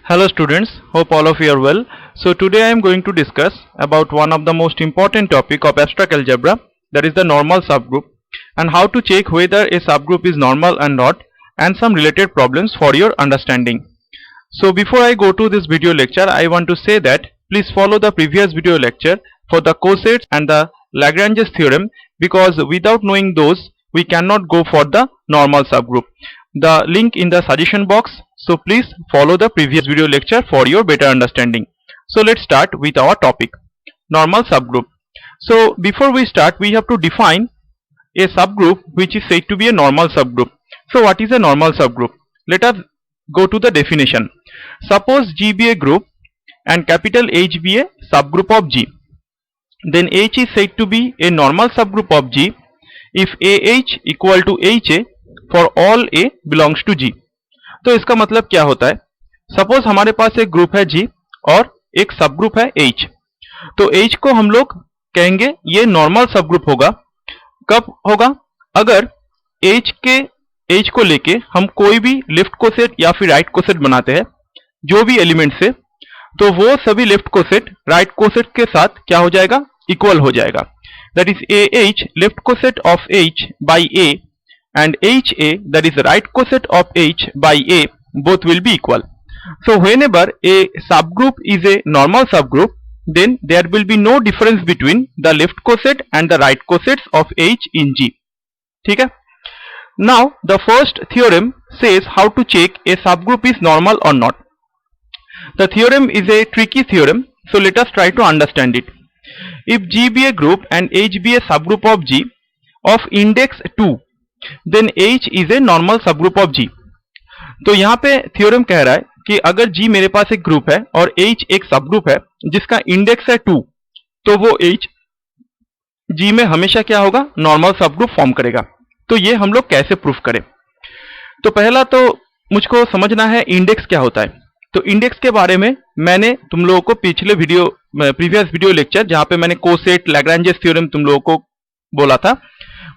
Hello students, hope all of you are well. So today I am going to discuss about one of the most important topic of abstract algebra, that is the normal subgroup, and how to check whether a subgroup is normal or not, and some related problems for your understanding. So before I go to this video lecture, I want to say that please follow the previous video lecture for the cosets and the Lagrange's theorem, because without knowing those we cannot go for the normal subgroup. The link in the suggestion box, so please follow the previous video lecture for your better understanding. So let's start with our topic, normal subgroup. So before we start, we have to define a subgroup which is said to be a normal subgroup. So what is a normal subgroup? Let us go to the definition. Suppose G be a group and capital H be a subgroup of G, then H is said to be a normal subgroup of G if AH equal to HA for all A belongs to G. तो इसका मतलब क्या होता है? Suppose हमारे पास एक group है G और एक सब ग्रुप है H, तो H को हम लोग कहेंगे ये नॉर्मल सब ग्रुप होगा. कब होगा? अगर H को लेके हम कोई भी लेफ्ट कोसेट या फिर राइट कोसेट बनाते हैं जो भी एलिमेंट से, तो वो सभी लेफ्ट कोसेट राइट कोसेट के साथ क्या हो जाएगा? इक्वल हो जाएगा. That is AH left coset of H by A and HA, that is the right coset of H by A, both will be equal. So whenever a subgroup is a normal subgroup, then there will be no difference between the left coset and the right cosets of H in G. ठीक है? Now the first theorem says how to check a subgroup is normal or not. The theorem is a tricky theorem, so let us try to understand it. If G be a group and H be a subgroup of G of index 2, then H is a normal subgroup of G. तो यहाँ पे theorem कह रहा है कि अगर G मेरे पास एक ग्रुप है और H एक सबग्रुप है जिसका इंडेक्स है 2, तो वो H G में हमेशा क्या होगा? नॉर्मल सबग्रुप फॉर्म करेगा. तो ये हम लोग कैसे प्रूफ करें? तो पहला तो मुझको समझना है इंडेक्स क्या होता है. तो इंडेक्स के बारे में मैंने तुम लोगों को प्रीवियस वीडियो लेक्चर, जहाँ पे मैंने कोसेट लैग्रेंजेस थ्योरम तुम लोगों को बोला था,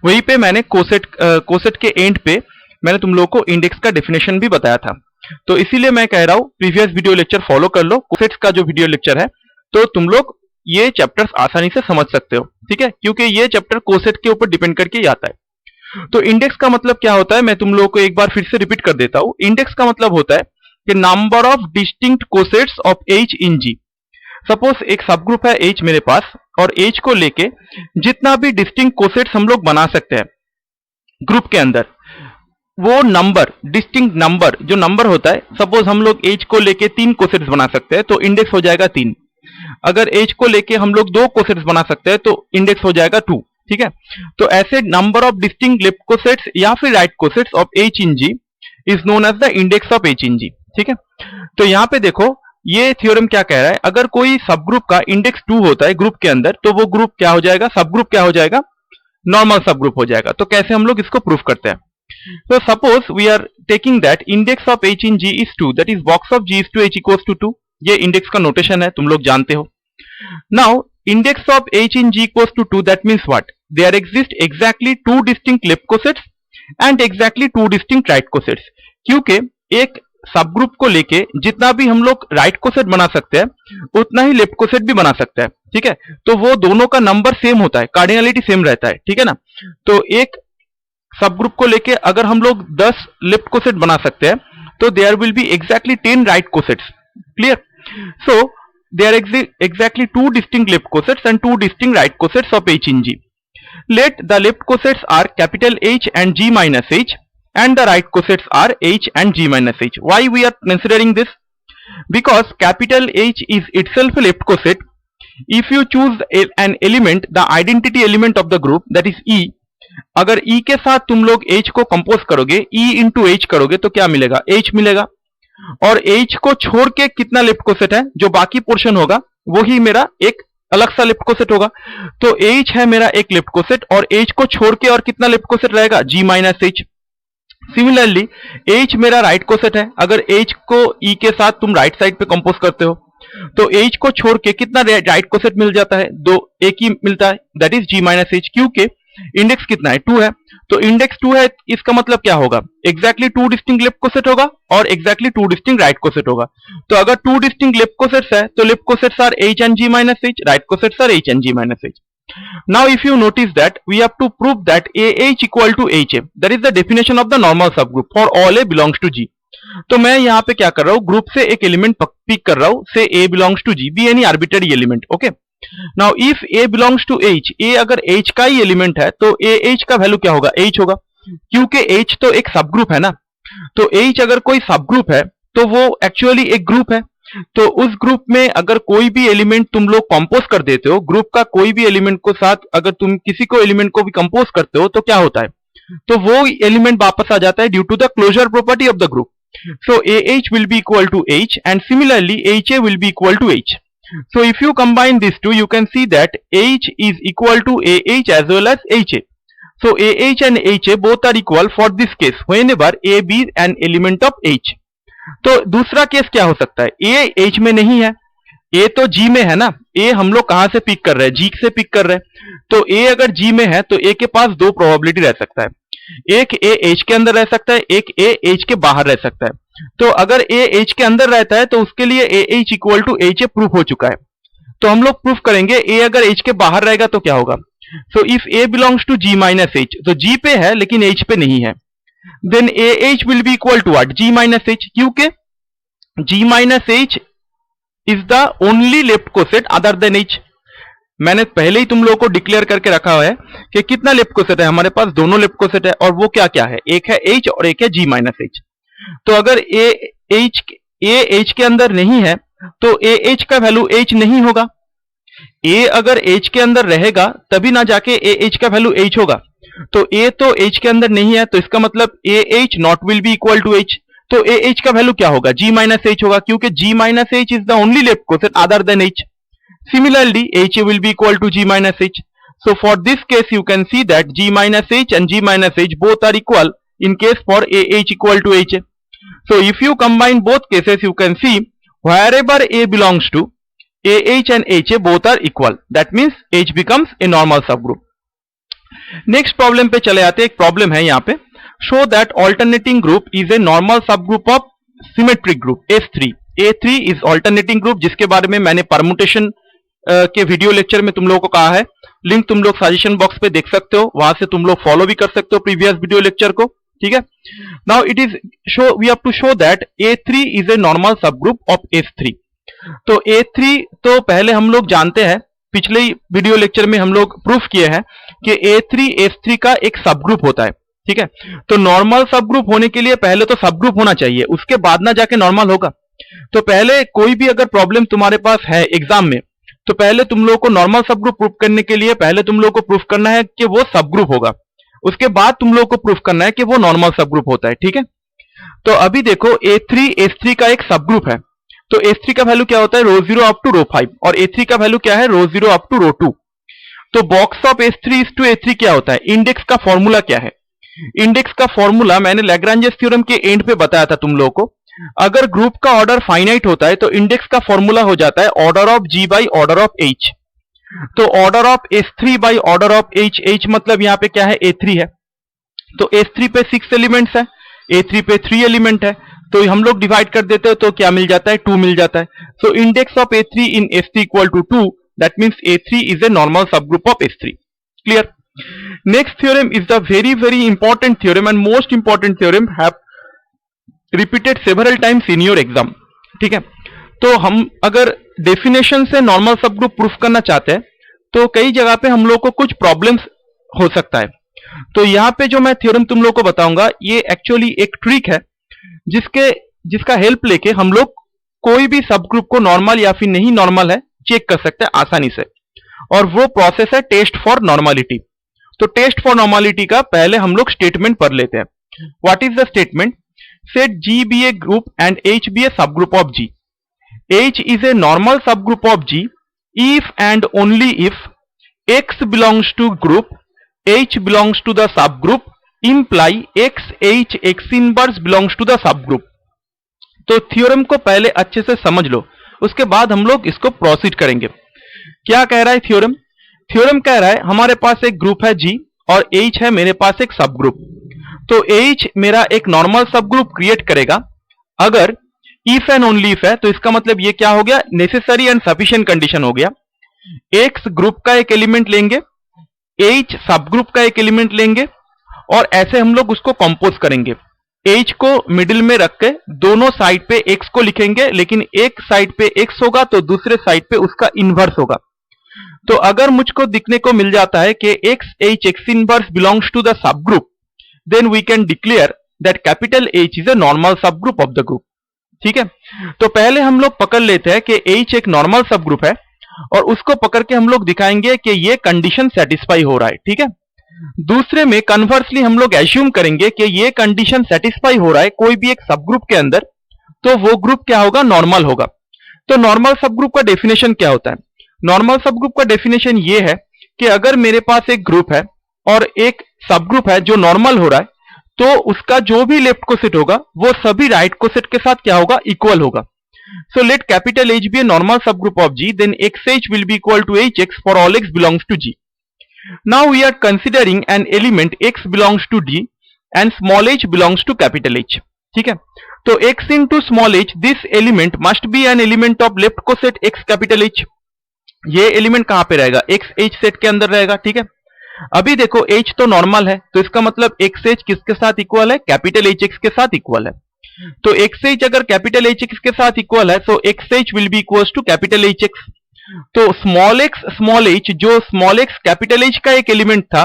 वहीं पे मैंने कोसेट के एंड पे मैंने तुम लोगों को इंडेक्स का डेफिनेशन भी बताया था. तो इसीलिए मैं कह रहा हूं प्रीवियस वीडियो लेक्चर फॉलो कर लो. कोसेट्स का जो वीडियो लेक्चर है, तो तुम लोग ये चैप्टर्स आसानी से समझ सकते हो. ठीक है? क्योंकि ये चैप्टर कोसेट के ऊपर डिपेंड करके ही आता है. तो इंडेक्स का मतलब क्या होता है, मैं तुम लोगों को एक बार फिर से रिपीट कर देता हूं. इंडेक्स का मतलब होता है कि number of distinct cosets of H in G. Suppose एक सबग्रुप है H मेरे पास, और H को लेके जितना भी डिस्टिंक्ट कोसेट्स हम लोग बना सकते हैं ग्रुप के अंदर, वो नंबर, डिस्टिंक्ट नंबर जो नंबर होता है, सपोज हम लोग H को लेके 3 कोसेट्स बना सकते हैं तो इंडेक्स हो जाएगा 3. अगर H को लेके हम लोग 2 कोसेट्स बना सकते हैं तो इंडेक्स हो जाएगा 2. ठीक है? तो ऐसे number of distinct left cosets या फिर right cosets of H in G is known as the index of H in G. ठीक है? तो यहां पे देखो ये थ्योरम क्या कह रहा है, अगर कोई सब ग्रुप का इंडेक्स 2 होता है ग्रुप के अंदर, तो वो ग्रुप क्या हो जाएगा? सब ग्रुप क्या हो जाएगा? नॉर्मल सब ग्रुप हो जाएगा. तो कैसे हम लोग इसको प्रूफ करते हैं? तो suppose we are taking that index of H in G is 2, that is box of G is to H equals to 2. ये इंडेक्स का नोटेशन है, तुम लोग जानते हो. Now index of H in G equals to 2, that means what? There exist exactly 2 distinct left cosets and exactly 2 distinct right cosets. क्योंकि एक सब ग्रुप को लेके जितना भी हम लोग राइट कोसेट बना सकते हैं उतना ही लेफ्ट कोसेट भी बना सकते हैं. ठीक है? तो वो दोनों का नंबर सेम होता है, कार्डिनलिटी सेम रहता है. ठीक है ना? तो एक सब ग्रुप को लेके अगर हम लोग 10 लेफ्ट कोसेट बना सकते हैं तो there will be exactly 10 right cosets. Clear? So there exactly 2 distinct left cosets and 2 distinct right cosets of H in G. Let the left cosets are capital H and G minus H, and the right cosets are H and G minus H. Why we are considering this? Because capital H is itself a left coset. If you choose an element, the identity element of the group, that is E, अगर E के साथ तुम लोग H को compose करोगे, E into H करोगे तो क्या मिलेगा? H मिलेगा. और H को छोड़ के कितना लेफ्ट कोसेट है? जो बाकी पोर्शन होगा वो ही मेरा एक अलग सा लेफ्ट कोसेट होगा. तो H है मेरा एक लेफ्ट कोसेट, और H को छोड़ के और कितना लेफ्ट कोसेट रहेगा? G minus H. Similarly H मेरा राइट कोसेट है. अगर H को E के साथ तुम राइट साइड पे कंपोज करते हो तो H को छोड़ के कितना राइट कोसेट मिल जाता है? 2, एक ही मिलता है, that is G minus H. क्योंकि इंडेक्स कितना है? 2 है. तो इंडेक्स 2 है, इसका मतलब क्या होगा, exactly two distinct left coset होगा और exactly two distinct right coset होगा। तो अगर टू डिस्टिंक्ट लेफ्ट कोसेट्स है तो left cosets are H and G minus H, right cosets are H and G minus H. Now if you notice that we have to prove that AH equal to HA, that is the definition of the normal subgroup for all A belongs to G। तो मैं यहाँ पे क्या कर रहा हूँ, group से एक एलिमेंट पिक कर रहा हूँ, से A belongs to G, be any arbitrary element, okay। Now if A belongs to H, A अगर H का ही एलिमेंट है तो AH का वैल्यू क्या होगा, H होगा, क्योंकि H तो एक सब ग्रुप है ना। तो H अगर कोई सब ग्रुप है तो वो एक्चुअली एक ग्रुप है। तो उस ग्रुप में अगर कोई भी एलिमेंट तुम लोग कंपोज कर देते हो, ग्रुप का कोई भी एलिमेंट को साथ अगर तुम किसी को एलिमेंट को भी कंपोज करते हो तो क्या होता है, तो वो एलिमेंट वापस आ जाता है due to the closure property of the group. So AH will be equal to H and similarly HA will be equal to H। So if you combine these two, you can see that H is equal to AH as well as HA। So AH and HA both are equal for this case whenever A be an element of H। तो दूसरा case क्या हो सकता है, A H में नहीं है, A तो G में है ना। A हम लोग कहां से पिक कर रहे हैं, G से पिक कर रहे हैं। तो A अगर G में है तो A के पास दो प्रोबेबिलिटी रह सकता है, एक A H के अंदर रह सकता है, एक A H के बाहर रह सकता है। तो अगर A H के अंदर रहता है तो उसके लिए AH equal to HA proof हो चुका है। तो हम लोग प्रूफ करेंगे A अगर H के बाहर रहेगा तो क्या होगा। So if A belongs to G minus H, तो G पे है लेकिन H पे नहीं है, then AH will be equal to what, G minus H, क्योंकि G minus H is the only left coset other than H। मैंने पहले ही तुम लोगों को डिक्लेयर करके रखा हुआ है कि कितना लेफ्ट कोसेट है, हमारे पास दोनों लेफ्ट कोसेट है, और वो क्या क्या है, एक है H और एक है G माइनस H। तो अगर AH के अंदर नहीं है तो AH का वैल्यू H नहीं होगा। A अगर H के अंदर रहेगा तभी ना जाके AH का वैल्यू H होगा। तो A तो H के अंदर नहीं है तो इसका मतलब AH not will be equal to H। तो AH का वैल्यू क्या होगा, G माइनस H होगा, क्योंकि G minus H is the only left coset other than H। Similarly, HA will be equal to G minus H। So for this case, you can see that G minus H and G minus H both are equal in case for AH equal to HA। So if you combine both cases, you can see wherever A belongs to, AH and HA both are equal। That means H becomes a normal subgroup। Next problem पे चले आते हैं। एक problem है यहाँ पे, show that alternating group is a normal subgroup of symmetric group S3। A3 is alternating group, जिसके बारे में मैंने परमुटेशन के वीडियो लेक्चर में तुम लोगों को कहा है। लिंक तुम लोग सजेशन बॉक्स पे देख सकते हो, वहां से तुम लोग फॉलो भी कर सकते हो प्रीवियस वीडियो लेक्चर को, ठीक है। Now it is show, we have to show that A3 is a normal सब ग्रुप ऑफ S3। तो A3 तो पहले हम लोग जानते हैं, पिछले वीडियो लेक्चर में हम लोग प्रूफ किए हैं कि A3 S3 का एक सब ग्रुप होता है, ठीक है। तो नॉर्मल सब ग्रुप होने के लिए पहले तो सब ग्रुप होना चाहिए, उसके बाद ना जाके नॉर्मल होगा। तो पहले कोई भी अगर प्रॉब्लम तुम्हारे पास है एग्जाम में, तो पहले तुम लोगों को नॉर्मल सब ग्रुप प्रूफ करने के लिए पहले तुम लोगों को प्रूफ करना है कि वो सब ग्रुप होगा, उसके बाद तुम लोगों को प्रूफ करना है कि वो नॉर्मल सब ग्रुप होता है, ठीक है। तो अभी देखो A3 S3 का एक सब ग्रुप है। तो S3 का वैल्यू क्या होता है, रो 0 अप टू रो 5, और A3 का वैल्यू क्या है, रो 0 अप टू रो 2। तो box of S3 is to A3 क्या होता है, इंडेक्स का फॉर्मूला क्या है। इंडेक्स का फॉर्मूला मैंने लैग्रांजेस थ्योरम के एंड पे बताया था तुम लोगों को। अगर ग्रुप का ऑर्डर फाइनाइट होता है तो इंडेक्स का फॉर्मूला हो जाता है order of G by order of H। तो order of S3 by order of H, H मतलब यहाँ पे क्या है, A3 है। तो S3 पे 6 एलिमेंट्स है, A3 पे 3 एलिमेंट है, तो हम लोग डिवाइड कर देते हो तो क्या मिल जाता है, 2 मिल जाता है। So index of A3 in S3 equal to 2, that means A3 is a normal सब group of S3। Clear. Next theorem is the very very important theorem and most important theorem, have repeated several times in your exam, ठीक है। तो हम अगर definition से normal सब group proof करना चाहते हैं तो कई जगह पे हम लोग को कुछ प्रॉब्लम्स हो सकता है। तो यहाँ पे जो मैं थ्योरम तुम लोग को बताऊंगा ये एक्चुअली एक ट्रिक है जिसका हेल्प लेके हम लोग कोई भी सब ग्रुप को नॉर्मल या फिर नहीं नॉर्मल है चेक कर सकते हैं आसानी से, और वो प्रोसेस है टेस्ट फॉर नॉर्मलिटी। तो टेस्ट फॉर नॉर्मलिटी का पहले हम लोग स्टेटमेंट पढ़ लेते हैं। What is the statement, set G be a group and H be a subgroup of G। H is a normal subgroup of G if and only if X belongs to group, H belongs to the subgroup, imply X H X inverse belongs to the subgroup। तो theorem को पहले अच्छे से समझ लो, उसके बाद हम लोग इसको प्रोसीड करेंगे। क्या कह रहा है थ्योरम, थ्योरम कह रहा है हमारे पास एक ग्रुप है G और H है मेरे पास एक सब ग्रुप। तो H मेरा एक नॉर्मल सब ग्रुप क्रिएट करेगा अगर इफ एंड ओनली इफ है। तो इसका मतलब ये क्या हो गया, नेसेसरी एंड सफिशिएंट कंडीशन हो गया। X ग्रुप का एक एलिमेंट लेंगे, H सब ग्रुप का एक एलिमेंट लेंगे और ऐसे हम लोग उसको कंपोज करेंगे। H को मिडिल में रख के दोनों साइड पे X को लिखेंगे, लेकिन एक साइड पे X होगा तो दूसरे साइड पे उसका इनवर्स होगा। तो अगर मुझको दिखने को मिल जाता है कि X inverse belongs to the subgroup, then we can declare that capital H is a normal सब ग्रुप ऑफ द ग्रुप। ठीक है, तो पहले हम लोग पकड़ लेते हैं कि H एक नॉर्मल सब ग्रुप है और उसको पकड़ के हम लोग दिखाएंगे कि ये कंडीशन सेटिस्फाई हो रहा है। ठीक है, दूसरे में कन्वर्सली हम लोग एज्यूम करेंगे कि ये कंडीशन सेटिस्फाई हो रहा है कोई भी एक सब ग्रुप के अंदर, तो वो ग्रुप क्या होगा, नॉर्मल होगा। तो नॉर्मल सब ग्रुप का डेफिनेशन क्या होता है? नॉर्मल सब ग्रुप का डेफिनेशन ये है कि अगर मेरे पास एक ग्रुप है और एक सब ग्रुप है जो नॉर्मल हो रहा है, तो उसका जो भी लेफ्ट कोसेट होगा वो सभी राइट कोसेट के साथ क्या होगा, इक्वल होगा। So let capital H be a normal subgroup of G, then XH will be equal to HX for all X belongs to G. Now we are considering an element X belongs to D and small h belongs to capital H. ठीक है, तो X into small h, this element must be an element of left coset X capital H. ये element कहां पे रहेगा, XH set के अंदर रहेगा। ठीक है, अभी देखो H तो नॉर्मल है, तो इसका मतलब XH किसके साथ इक्वल है, कैपिटल HX के साथ इक्वल है। तो XH अगर कैपिटल HX के साथ इक्वल है तो XH will be equal to capital HX। तो स्मॉल h, जो स्मॉल x कैपिटल H का एक एलिमेंट था,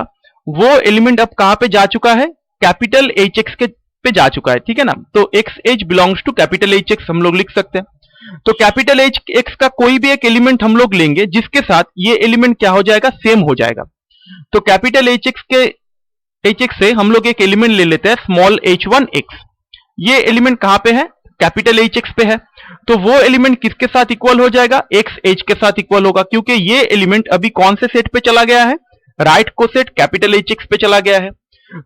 वो एलिमेंट अब कहां पे जा चुका है, कैपिटल HX के पे जा चुका है। ठीक है ना, तो XH belongs to capital HX हम लोग लिख सकते हैं। तो कैपिटल HX का कोई भी एक एलिमेंट हम लोग लेंगे जिसके साथ ये एलिमेंट क्या हो जाएगा, सेम हो जाएगा। तो कैपिटल HX से हम लोग एक एलिमेंट ले लेते हैं स्मॉल h1x। ये एलिमेंट कहां पे है, कैपिटल HX पे है, तो वो एलिमेंट किसके साथ इक्वल हो जाएगा, XH के साथ इक्वल होगा, क्योंकि ये एलिमेंट अभी कौन से सेट पे चला गया है, राइट कोसेट कैपिटल HX पे चला गया है।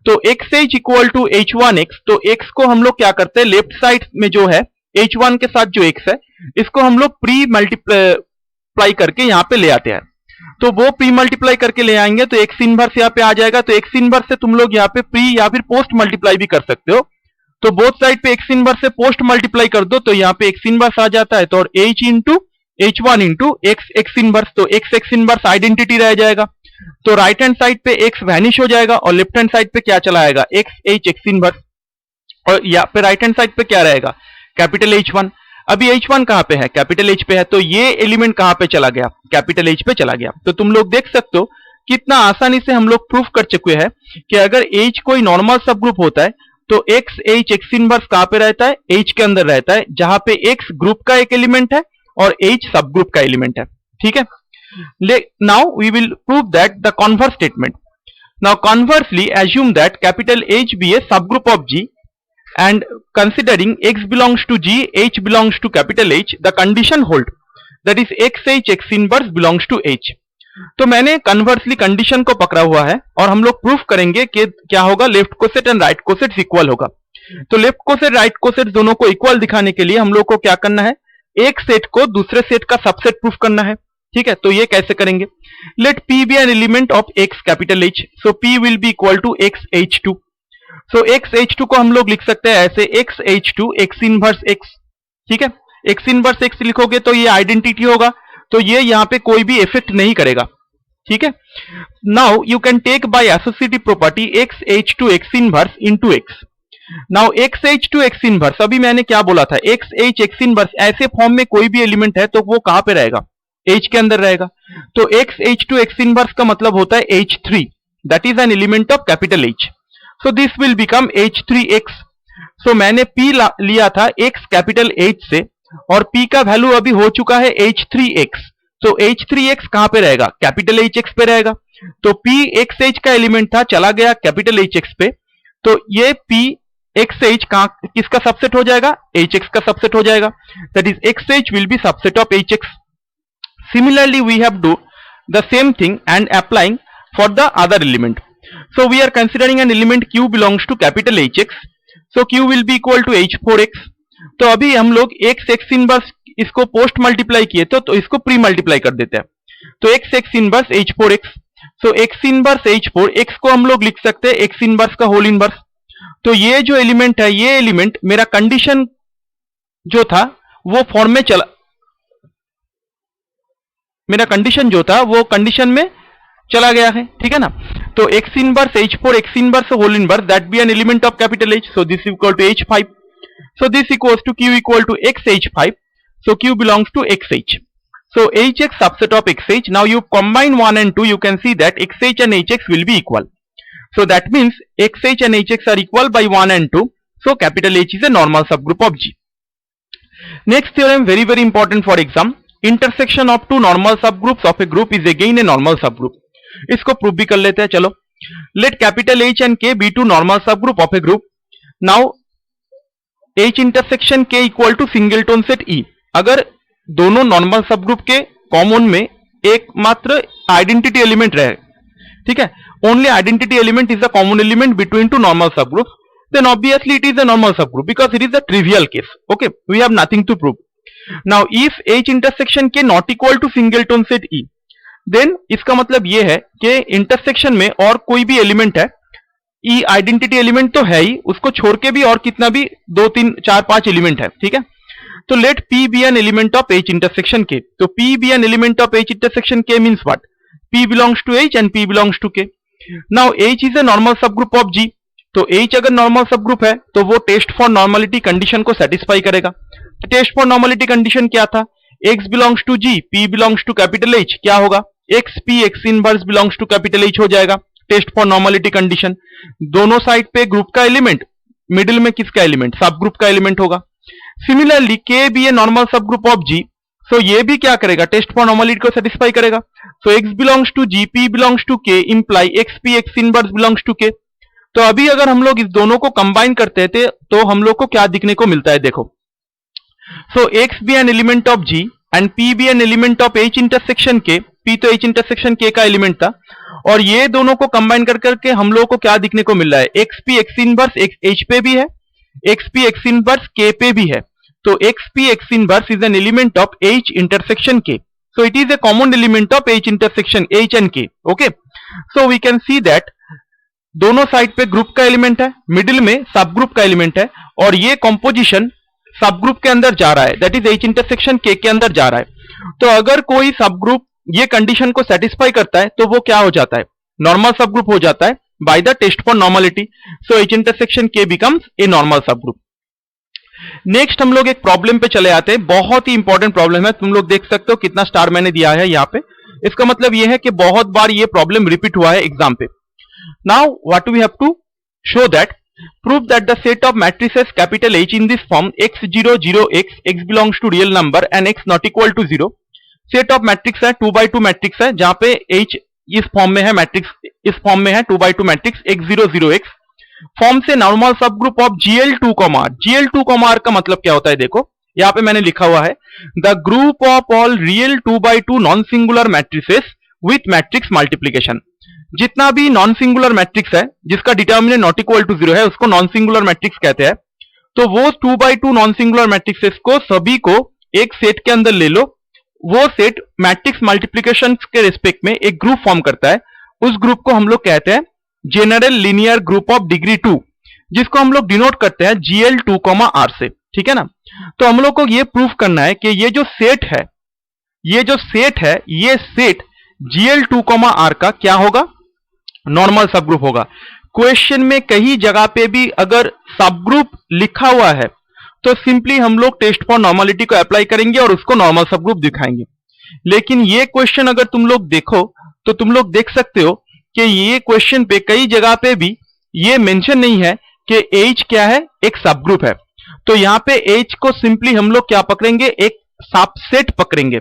तो XH इक्वल टू H1X, तो X को हम लोग क्या करते हैं, लेफ्ट साइड में जो है H1 के साथ जो X है, इसको हम लोग प्री मल्टीप्लाई करके यहाँ पे ले आते हैं। तो वो प्री मल्टीप्लाई करके ले आएंगे तो X इनवर्स यहाँ पे आ जाएगा। तो X इनवर्स से तुम लोग यहाँ पे प्री या फिर पोस्ट मल्टीप्लाई भी कर सकते हो। तो बोथ साइड पे X इनवर्स से पोस्ट मल्टीप्लाई कर दो तो यहाँ पे X इनवर्स आ जाता है। तो H into H1 into X inverse, तो X इनवर्स आइडेंटिटी रह जाएगा। तो राइट हैंड साइड पे X वैनिश हो जाएगा और लेफ्ट हैंड साइड पे क्या चला आएगा, X इनवर्स, और यहाँ पे राइट हैंड साइड पे क्या रहेगा, कैपिटल H1। अभी H1 कहाँ पे है, कैपिटल H पे है, तो ये एलिमेंट कहाँ पे चला गया, कैपिटल H पे चला गया। तो तुम लोग देख सकते हो कितना आसानी से हम लोग प्रूफ कर चुके हैं कि अगर H कोई नॉर्मल सब ग्रुप होता है तो X इनवर्स कहां पे रहता है, H के अंदर रहता है, जहां पे X ग्रुप का एक एलिमेंट है और H सब ग्रुप का एलिमेंट है। ठीक है, now we will prove that the converse statement. Now conversely assume that capital H be a सब group of G and considering X belongs to G, H belongs to capital H, the condition hold, that is XH X inverse belongs to H। तो मैंने conversely condition को पकड़ा हुआ है और हम लोग प्रूफ करेंगे कि क्या होगा, left coset and right coset equal होगा। तो लेफ्ट कोसेट राइट कोसेट दोनों को इक्वल दिखाने के लिए हम लोग को क्या करना है, एक सेट को दूसरे सेट का सबसेट प्रूफ करना है। ठीक है, तो ये कैसे करेंगे, let P be an element of X capital H, so P will be equal to XH2। So XH2 को हम लोग लिख सकते हैं ऐसे, XH2 X इनवर्स X। ठीक है, X इनवर्स X लिखोगे तो ये आइडेंटिटी होगा, तो ये यहाँ पे कोई भी इफेक्ट नहीं करेगा। ठीक है, now you can take by associative property XH2 X inverse into X। Now XH2 X inverse, अभी मैंने क्या बोला था, XH X इनवर्स ऐसे फॉर्म में कोई भी एलिमेंट है तो वो कहां पे रहेगा, H के अंदर रहेगा। तो XH2 X इनवर्स का मतलब होता है H3, that is an element of capital H। So this will become H3X। सो मैंने P लिया था X कैपिटल H से और P का वैल्यू अभी हो चुका है H3X। तो H3X कहां पे रहेगा, कैपिटल HX पे रहेगा। तो P XH का एलिमेंट था, चला गया कैपिटल HX पे, तो ये P XH किसका सबसेट हो जाएगा, HX का सबसेट हो जाएगा, that is XH will be subset of HX। Similarly we have do the same thing and applying for the other element. So we are considering an element Q belongs to capital HX. So Q will be equal to H4X. तो अभी हम लोग X inverse इसको post multiply किए तो इसको pre multiply कर देते हैं। तो X इनवर्स H4X। सो एक्स इनवर्स H4, एक्स को हम लोग लिख सकते हैं एक्स इनवर्स का होल इनवर्स। तो ये जो एलिमेंट है, ये एलिमेंट मेरा कंडीशन जो था वो फॉर्म में चला, मेरा कंडीशन जो था वो कंडीशन में चला गया है, ठीक है ना। तो X inverse H4, X inverse whole inverse, that be an element of capital H, so this equal to H5, so this equals to Q equal to XH5, so Q belongs to XH, so HX subset of XH. Now you combine 1 and 2, you can see that XH and HX will be equal, so that means XH and HX are equal by 1 and 2, so capital H is a normal subgroup of G. Next theorem, very very important for exam, intersection of two normal subgroups of a group is again a normal subgroup. इसको prove भी कर लेते हैं, चलो। Let capital H and K be two normal subgroup of a group. Now H intersection K equal to singleton set E, अगर दोनों normal subgroup के common में एकमात्र आइडेंटिटी एलिमेंट रहे, ठीक है, only identity element is the common element between two normal subgroup, then obviously it is a normal subgroup because it is a trivial case, okay, we have nothing to prove. Now if H intersection K not equal to singleton set E, देन इसका मतलब ये है कि intersection में और कोई भी एलिमेंट है, ई आइडेंटिटी एलिमेंट तो है ही, उसको छोड़ के भी और कितना भी 2 3 4 5 एलिमेंट है, ठीक है। तो let P be an element of H intersection K, तो P be an element of H intersection K means what, P belongs to H and P belongs to K। Now H is a normal subgroup of G, तो H अगर normal subgroup है तो वो test for normality condition को satisfy करेगा। Test for normality condition क्या था, X belongs to G, P belongs to capital H, क्या होगा, XP X inverse belongs to capital H हो जाएगा। टेस्ट फॉर नॉर्मलिटी कंडीशन, दोनों साइड पे ग्रुप का एलिमेंट, मिडिल में किसका एलिमेंट, सब ग्रुप का एलिमेंट होगा। Similarly K be a normal सब ग्रुप ऑफ G, सो ये भी क्या करेगा, टेस्ट फॉर नॉर्मलिटी को सेटिस्फाई करेगा। So X belongs to G, P belongs to K imply XP X inverse belongs to K। तो अभी अगर हम लोग इस दोनों को कंबाइन करते थे तो हम लोग को क्या दिखने को मिलता है, देखो। So X be an element of G and P be an element of H intersection K, P तो H इंटरसेक्शन K का एलिमेंट था, और ये दोनों को कंबाइन कर करके हम लोगों को क्या दिखने को मिल रहा है, XP X इनवर्स H पे भी है, XP X इनवर्स K पे भी है। तो XP X inverse is an element of H intersection K, so it is a common element of H intersection H and K, okay, so we can see that दोनों side पे group का element है, middle में सब group का element है, और ये कॉम्पोजिशन सब ग्रुप के अंदर जा रहा है, that is H intersection K के अंदर जा रहा है। तो अगर कोई सब ग्रुप ये कंडीशन को सेटिस्फाई करता है तो वो क्या हो जाता है, नॉर्मल सब ग्रुप हो जाता है by the test for normality, so H intersection K becomes a normal सब ग्रुप। नेक्स्ट हम लोग एक प्रॉब्लम पे चले आते हैं, बहुत ही इंपॉर्टेंट प्रॉब्लम है, तुम लोग देख सकते हो कितना स्टार मैंने दिया है यहाँ पे, इसका मतलब ये है कि बहुत बार ये प्रॉब्लम रिपीट हुआ है एग्जाम पे। Now what we have to show that, prove that the set of matrices capital H in this form x0 0 x, x belongs to real number and x not equal to 0, set of matrix है 2 by 2 matrix है, जहां पे H इस form में है, matrix इस form में है 2 by 2 matrix x0 0 x, form से नॉर्मल सब group of GL2, GL2 R का मतलब क्या होता है, देखो यहाँ पे मैंने लिखा हुआ है, the group of all real 2 by 2 non singular matrices with matrix multiplication. जितना भी नॉन सिंगुलर मैट्रिक्स है जिसका डिटर्मिनेंट नॉट इक्वल टू 0 है उसको नॉन सिंगुलर मैट्रिक्स कहते हैं। तो वो 2 by 2 नॉन सिंगुलर मैट्रिक्सेस को सभी को एक सेट के अंदर ले लो, वो सेट मैट्रिक्स मल्टीप्लिकेशन के रिस्पेक्ट में एक ग्रुप फॉर्म करता है, उस ग्रुप को हम लोग कहते हैं general linear group of degree 2, जिसको हम लोग डिनोट करते हैं GL2, R से, ठीक है ना। तो हम लोग को ये प्रूव करना है कि ये जो सेट है, ये सेट GL2, R का क्या होगा, नॉर्मल सब ग्रुप होगा। क्वेश्चन में कहीं जगह पे भी अगर सब ग्रुप लिखा हुआ है तो सिंपली हम लोग टेस्ट फॉर नॉर्मलिटी को अप्लाई करेंगे और उसको नॉर्मल सब ग्रुप दिखाएंगे। लेकिन ये क्वेश्चन अगर तुम लोग देखो तो तुम लोग देख सकते हो कि ये क्वेश्चन पे कई जगह पे भी ये मेंशन नहीं है कि H क्या है, एक सब ग्रुप है। तो यहाँ पे H को सिंपली हम लोग क्या पकड़ेंगे, एक सबसेट पकड़ेंगे,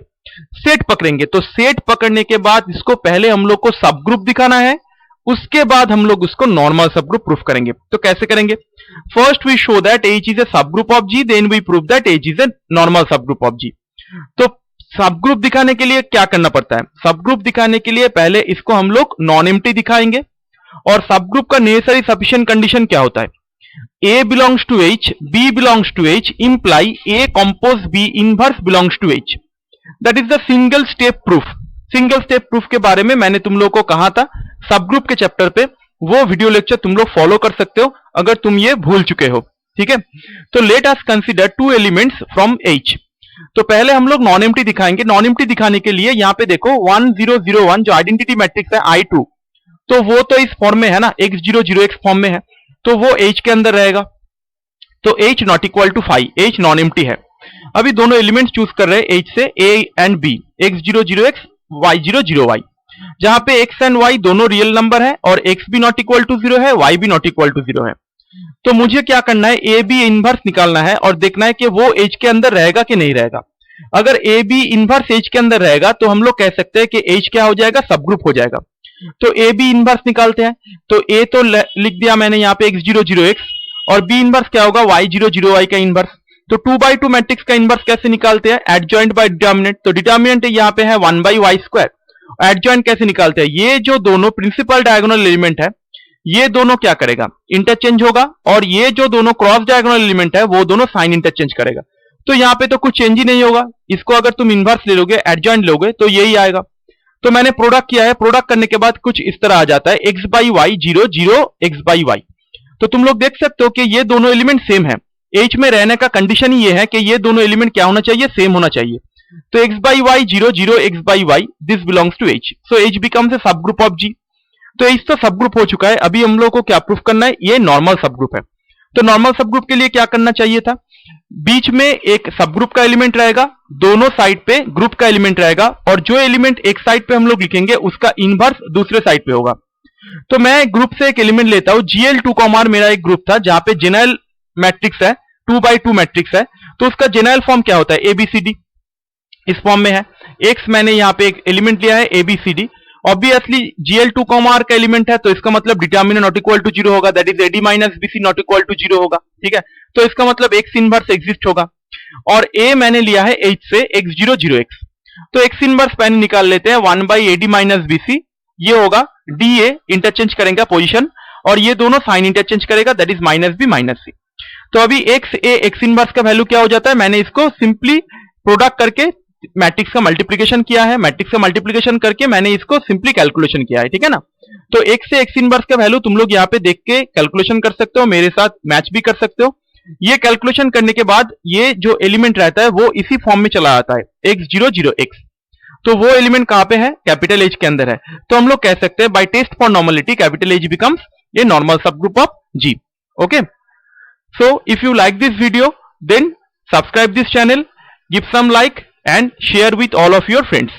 सेट पकड़ेंगे। तो सेट पकड़ने के बाद इसको पहले हम लोग को सब ग्रुप दिखाना है, उसके बाद हम लोग उसको नॉर्मल सब ग्रुप प्रूफ करेंगे। तो कैसे करेंगे, first we show that H is a सब group of G, then we prove that H is a normal सब ग्रुप ऑफ G। तो सब ग्रुप दिखाने के लिए क्या करना पड़ता है, सब ग्रुप दिखाने के लिए पहले इसको हम लोग नॉन एम्प्टी दिखाएंगे, और सब ग्रुप का नेसेसरी सफिशिएंट कंडीशन क्या होता है, A belongs to H, B belongs to H imply A compose B inverse belongs to H, that is the single step proof। Single step proof के बारे में मैंने तुम लोग को कहा था सब ग्रुप के चैप्टर पे, वो वीडियो लेक्चर तुम लोग फॉलो कर सकते हो अगर तुम ये भूल चुके हो। ठीक है, तो let us consider two elements from H। तो पहले हम लोग नॉन एम्प्टी दिखाएंगे। नॉन एम्प्टी दिखाने के लिए यहाँ पे देखो 1001 जो आइडेंटिटी मैट्रिक्स है I2, तो वो तो इस फॉर्म में है ना, x00x फॉर्म में है, तो वो H के अंदर रहेगा। तो H not equal to 5, H non empty है। अभी दोनों एलिमेंट्स चूज कर रहे हैं H से, A and B, x00x y00y, जहां पे x एंड y दोनों रियल नंबर है और x भी नॉट इक्वल टू 0 है, y भी नॉट इक्वल टू 0 है। तो मुझे क्या करना है, ए बी इनवर्स निकालना है और देखना है कि वो H के अंदर रहेगा कि नहीं रहेगा। अगर ए बी इनवर्स H के अंदर रहेगा तो हम लोग कह सकते हैं कि H क्या हो जाएगा, सब ग्रुप हो जाएगा। तो ए बी इनवर्स निकालते हैं। तो ए तो लिख दिया मैंने यहाँ पे x00x, और बी इनवर्स क्या होगा, y00y का इनवर्स। तो 2/2 मैट्रिक्स का इनवर्स कैसे निकालते हैं, एडजॉइंट बाय डिटर्मिनेंट। तो डिटर्मिनेंट यहाँ पे है 1/y²। एडजॉइंट कैसे निकालते हैं, ये जो दोनों प्रिंसिपल डायगोनल एलिमेंट है ये दोनों क्या करेगा, इंटरचेंज होगा, और ये जो दोनों क्रॉस डायगोनल एलिमेंट है वो दोनों साइन इंटरचेंज करेगा। तो यहाँ पे तो कुछ चेंज ही नहीं होगा। इसको अगर तुम इनवर्स ले लोगे, एडजॉइंट लोगे, तो यही आएगा। तो मैंने प्रोडक्ट किया है, प्रोडक्ट करने के बाद कुछ इस तरह आ जाता है, x/y 0 0 x/y। तो तुम लोग देख सकते हो कि ये दोनों एलिमेंट सेम है। H में रहने का कंडीशन ही ये है कि ये दोनों एलिमेंट क्या होना चाहिए, सेम होना चाहिए। तो x/y 0 0 x/y, this belongs to H, so H becomes a सब ग्रुप ऑफ G। तो H तो सब ग्रुप हो चुका है। अभी हम लोग को क्या प्रूफ करना है, ये नॉर्मल सब ग्रुप है। तो नॉर्मल सब ग्रुप के लिए क्या करना चाहिए था, बीच में एक सब ग्रुप का एलिमेंट रहेगा, दोनों साइड पे ग्रुप का एलिमेंट रहेगा, और जो एलिमेंट एक साइड पे हम लोग लिखेंगे उसका इनवर्स दूसरे साइड पे होगा। तो मैं ग्रुप से एक एलिमेंट लेता हूं, GL2 मेरा एक ग्रुप था जहां पे जेनरल मैट्रिक्स है, 2/2 मैट्रिक्स है। तो उसका जेनरल फॉर्म क्या होता है, ABCD, इस फॉर्म में है। X मैंने यहाँ पे एक एलिमेंट लिया है ABCD। ऑब्वियसली GL2 का एलिमेंट है, तो इसका मतलब डिटर्मिनेंट नॉट इक्वल टू 0 होगा, that is AD minus BC not equal to 0 होगा। ठीक है, तो इसका मतलब X इनवर्स एग्जिस्ट होगा। और A मैंने लिया है H से, x00x। तो X इनवर्स मैंने निकाल लेते हैं, 1/AD माइनस BC, ये होगा DA, इंटरचेंज करेंगे पोजिशन, और ये दोनों साइन इंटरचेंज करेगा, that is minus B minus C। तो अभी X इनवर्स का वैल्यू क्या हो जाता है, मैंने इसको सिंपली प्रोडक्ट करके मैट्रिक्स का मल्टीप्लिकेशन किया है, मैट्रिक्स का मल्टीप्लिकेशन करके मैंने इसको सिंपली कैलकुलेशन किया है। ठीक है ना, तो X से X इनवर्स का वैल्यू तुम लोग यहाँ पे देख के कैलकुलेशन कर सकते हो, मेरे साथ मैच भी कर सकते हो। ये कैलकुलेशन करने के बाद ये जो एलिमेंट रहता है वो इसी फॉर्म में चला आता है, x00x। तो वो एलिमेंट कहां पे है, कैपिटल H के अंदर है। तो हम लोग कह सकते हैं by test for normality capital H becomes a normal सब group of G। Okay, so if you like this video, then subscribe this channel, give some like and share with all of your friends.